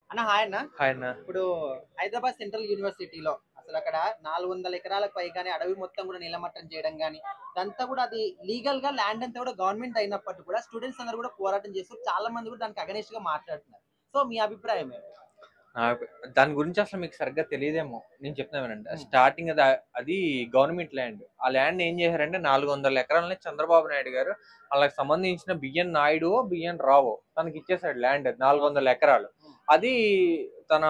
అన్న హాయ్ అన్న. హాయ్ అన్న. ఇప్పుడు హైదరాబాద్ సెంట్రల్ యూనివర్సిటీలో అసలు అక్కడ 400 ఎకరాలకు పైగానే అడవి మొత్తం కూడా నీలమట్టం చేయడం గానీ, ఇదంతా కూడా అది లీగల్ గా ల్యాండ్ అంతా కూడా గవర్నమెంట్ అయినప్పటికీ కూడా స్టూడెంట్స్ అందరూ కూడా పోరాటం చేస్తూ చాలా మంది కూడా దానికి అగనెస్ట్ గా మాట్లాడుతున్నారు. సో మీ అభిప్రాయం ఏంటి? నాకు దాని గురించి అసలు మీకు సరిగ్గా తెలియదేమో. నేను చెప్తున్నా వినండి. ఉమ్, స్టార్టింగ్ అది గవర్నమెంట్ ల్యాండ్. ఆ ల్యాండ్ ఏం చేశారంటే 400 ఎకరాలని చంద్రబాబు నాయుడు గారు వాళ్ళకి సంబంధించిన బిఎన్ నాయుడు, బిఎన్ రావు తనకి ఇచ్చేసాడు ల్యాండ్ 400 ఎకరాలు. ఉమ్, అది తన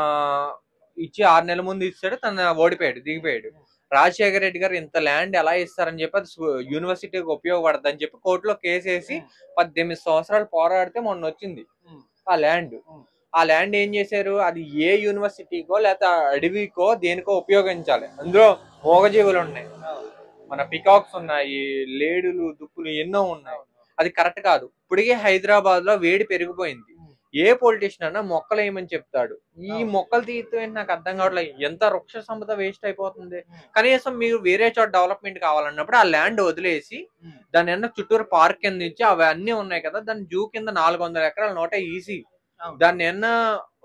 ఇచ్చి 6 నెలల ముందు ఇచ్చాడు. తన ఓడిపోయాడు, దిగిపోయాడు. ఉమ్, రాజశేఖర రెడ్డి గారు ఇంత ల్యాండ్ ఎలా ఇస్తారని చెప్పి అది యూనివర్సిటీకి ఉపయోగపడద్దు అని చెప్పి కోర్టులో కేసు వేసి ఉమ్, 18 సంవత్సరాలు పోరాడితే మొన్న వచ్చింది ఉమ్, ఆ ల్యాండ్. ఉమ్, ఆ ల్యాండ్ ఏం చేశారు, అది ఏ యూనివర్సిటీకో లేకపోతే అడవికో దేనికో ఉపయోగించాలి. అందులో మూగజీవులు ఉన్నాయి, అవును, మన పికాక్స్ ఉన్నాయి, లేడులు, దుప్పులు ఎన్నో ఉన్నాయి. అవును, అది కరెక్ట్ కాదు. ఇప్పటికే హైదరాబాద్ లో వేడి పెరిగిపోయింది. ఉమ్, ఏ పొలిటీషియన్ అన్నా మొక్కలు వేయమని చెప్తాడు. ఈ అవును, మొక్కలు తీయటం ఏంటి నాకు అర్థం కావట్లేదు. ఎంత వృక్ష సంపద వేస్ట్ అయిపోతుంది. ఉమ్, కనీసం మీరు వేరే చోట డెవలప్మెంట్ కావాలన్నప్పుడు ఆ ల్యాండ్ వదిలేసి ఉమ్, దాని అన్న చుట్టూరు పార్క్ కింద ఇచ్చి అవి అన్ని ఉన్నాయి కదా, దాని జూ కింద 400 ఎకరాల నోట ఈజీ. అవును. దాన్ని ఏమన్నా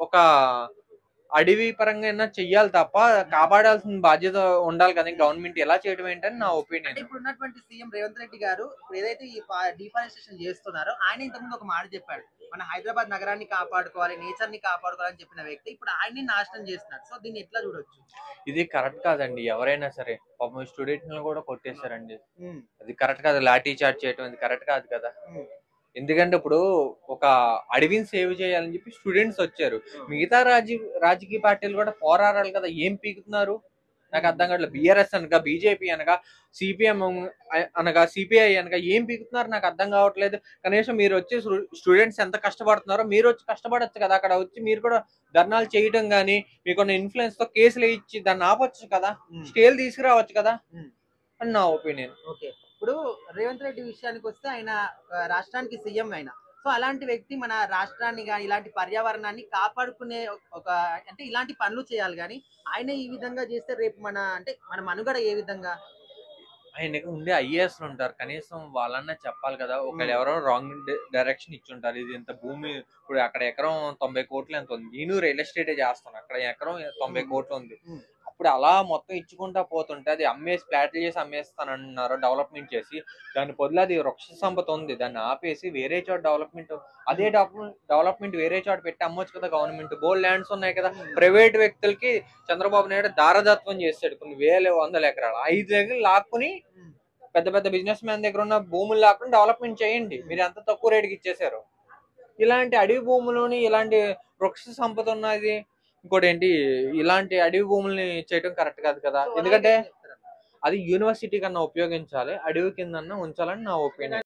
ఒక అడవి పరంగా ఏమన్నా చెయ్యాలి తప్ప కాపాడాల్సిన బాధ్యత ఉండాలి కదా. గవర్నమెంట్ ఎలా చేయడం ఏంటని నా అంటే ఒపీనియన్. ఇప్పుడు ఉన్నటువంటి సీఎం రేవంత్ రెడ్డి గారు ఇప్పుడు ఏదైతే ఈ డిఫారెస్టేషన్ చేస్తున్నారో ఆయన ఇంతకుముందు ఒక మాట చెప్పాడు, మన హైదరాబాద్ నగరాన్ని కాపాడుకోవాలి, నేచర్ ని కాపాడుకోవాలని చెప్పిన వ్యక్తి ఇప్పుడు ఆయన్ని నాశనం చేస్తున్నారు. సో దీన్ని ఎట్లా చూడొచ్చు? ఇది కరెక్ట్ కాదండి. ఎవరైనా సరే పాపం స్టూడెంట్ కూడా కొట్టేశారండి. ఉమ్, అది కరెక్ట్ కాదు. లాఠీ చార్జ్ చేయడం ఇది కరెక్ట్ కాదు కదా. ఉమ్, ఎందుకంటే ఇప్పుడు ఒక అడవిని సేవ్ చేయాలని చెప్పి స్టూడెంట్స్ వచ్చారు. మిగతా రాజకీయ పార్టీలు కూడా పోరాడాలి కదా. ఏం పీకుతున్నారు నాకు అర్థం కావట్లేదు. బిఆర్ఎస్ అనగా, బీజేపీ అనగా, సిపిఎం అనగా, సిపిఐ అనగా ఏం పీకుతున్నారు నాకు అర్థం కావట్లేదు. కనీసం మీరు వచ్చి స్టూడెంట్స్ ఎంత కష్టపడుతున్నారో మీరు వచ్చి కష్టపడచ్చు కదా. అక్కడ వచ్చి మీరు కూడా ధర్నాలు చేయడం కానీ, మీకున్న ఇన్ఫ్లుయెన్స్ తో కేసులు ఇచ్చి దాన్ని ఆపొచ్చు కదా, ఉమ్, స్టేలు తీసుకురావచ్చు కదా ఉమ్. అని నా ఒపీనియన్. ఓకే. ఇప్పుడు రేవంత్ రెడ్డి విషయానికి వస్తే ఆయన రాష్ట్రానికి సీఎం ఆయన. సో అలాంటి వ్యక్తి మన రాష్ట్రాన్ని గాని ఇలాంటి పర్యావరణాన్ని కాపాడుకునే ఒక అంటే ఇలాంటి పనులు చేయాలి గాని ఆయన ఈ విధంగా చేస్తే రేపు మన అంటే మన మనుగడ ఏ విధంగా? ఆయనకి ఉండే ఐఏఎస్లు ఉంటారు. కనీసం వాళ్ళన్నా చెప్పాలి కదా. ఒకవేళ ఉమ్, ఎవరో రాంగ్ డైరెక్షన్ ఇచ్చుంటారు. ఇది ఇంత భూమి, ఇప్పుడు అక్కడ ఎకరం 90 కోట్లు ఎంత ఉంది. నేను రియల్ ఎస్టేటే చేస్తాను. అక్కడ ఎకరం 90 ఉమ్, కోట్లు ఉంది. ఉమ్, అప్పుడు అలా మొత్తం ఇచ్చుకుంటా పోతుంటే అది అమ్మేసి ఫ్లాట్లు చేసి అమ్మేస్తానంటున్నారు డెవలప్మెంట్ చేసి. దాని బదులు అది వృక్ష సంపద ఉంది, దాన్ని ఆపేసి వేరే చోట డెవలప్మెంట్, అదే డెవలప్మెంట్ వేరే చోట పెట్టి అమ్మొచ్చు కదా. గవర్నమెంట్ బోల్డ్ ల్యాండ్స్ ఉన్నాయి కదా. ఉమ్, ప్రైవేట్ వ్యక్తులకి చంద్రబాబు నాయుడు దారదత్వం చేస్తాడు. కొన్ని వేల 100 ఎకరాలు 5 దగ్గర లాక్కుని ఉమ్, పెద్ద పెద్ద బిజినెస్ మ్యాన్ దగ్గర ఉన్న భూములు లాక్కుని డెవలప్మెంట్ చేయండి. మీరు ఎంత తక్కువ రేటుకి ఇచ్చేసారు. ఇలాంటి అడవి భూములని, ఇలాంటి వృక్ష సంపద ఉన్నది, ఇంకోటి ఏంటి, ఇలాంటి అడవి భూముల్ని చేయడం కరెక్ట్ కాదు కదా. సో అలాగే ఎందుకంటే ఏం చెప్తారు? అది యూనివర్సిటీ కన్నా ఉపయోగించాలి, అడవి కింద ఉంచాలని నా ఒపీనియన్.